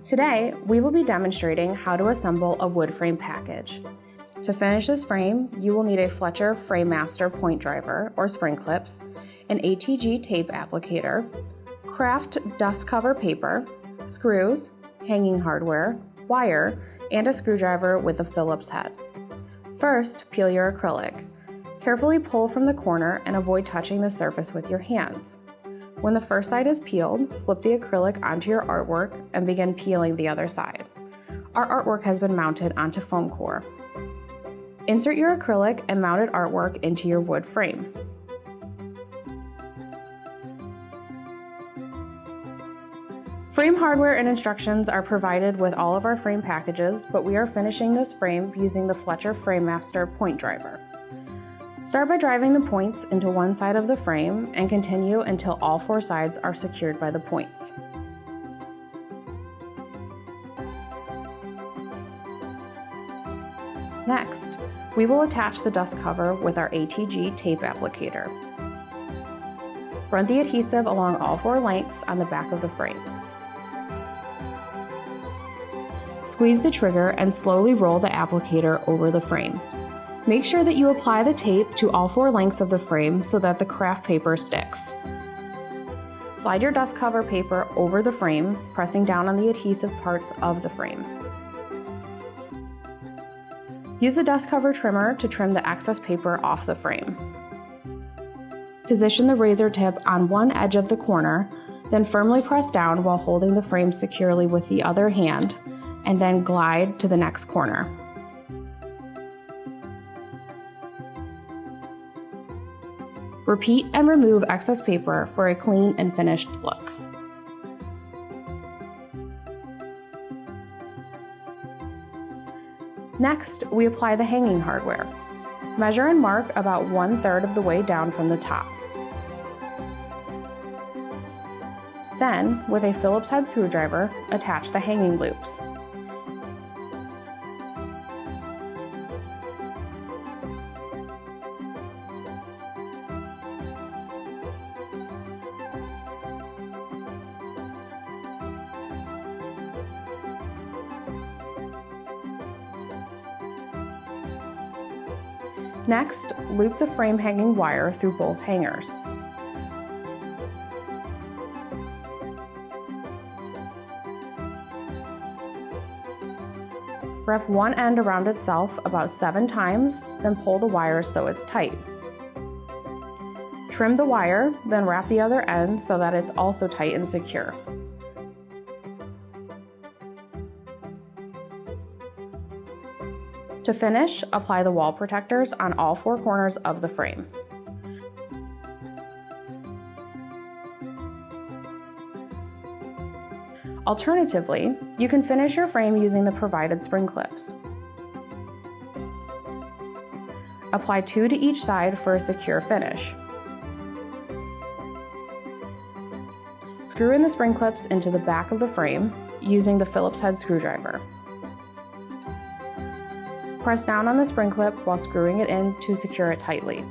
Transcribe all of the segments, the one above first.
Today, we will be demonstrating how to assemble a wood frame package. To finish this frame, you will need a Fletcher FrameMaster point driver or spring clips, an ATG tape applicator, Kraft Dust Cover Paper, screws, hanging hardware, wire, and a screwdriver with a Phillips head. First, peel your acrylic. Carefully pull from the corner and avoid touching the surface with your hands. When the first side is peeled, flip the acrylic onto your artwork and begin peeling the other side. Our artwork has been mounted onto foam core. Insert your acrylic and mounted artwork into your wood frame. Frame hardware and instructions are provided with all of our frame packages, but we are finishing this frame using the Fletcher FrameMaster point driver. Start by driving the points into one side of the frame and continue until all four sides are secured by the points. Next, we will attach the dust cover with our ATG tape applicator. Run the adhesive along all four lengths on the back of the frame. Squeeze the trigger and slowly roll the applicator over the frame. Make sure that you apply the tape to all four lengths of the frame so that the Kraft paper sticks. Slide your dust cover paper over the frame, pressing down on the adhesive parts of the frame. Use the dust cover trimmer to trim the excess paper off the frame. Position the razor tip on one edge of the corner, then firmly press down while holding the frame securely with the other hand, and then glide to the next corner. Repeat and remove excess paper for a clean and finished look. Next, we apply the hanging hardware. Measure and mark about 1/3 of the way down from the top. Then, with a Phillips head screwdriver, attach the hanging loops. Next, loop the frame hanging wire through both hangers. Wrap one end around itself about 7 times, then pull the wire so it's tight. Trim the wire, then wrap the other end so that it's also tight and secure. To finish, apply the wall protectors on all four corners of the frame. Alternatively, you can finish your frame using the provided spring clips. Apply 2 to each side for a secure finish. Screw in the spring clips into the back of the frame using the Phillips head screwdriver. Press down on the spring clip while screwing it in to secure it tightly.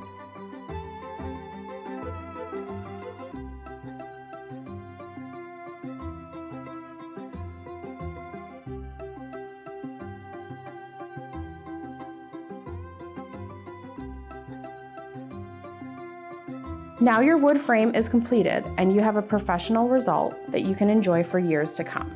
Now your wood frame is completed and you have a professional result that you can enjoy for years to come.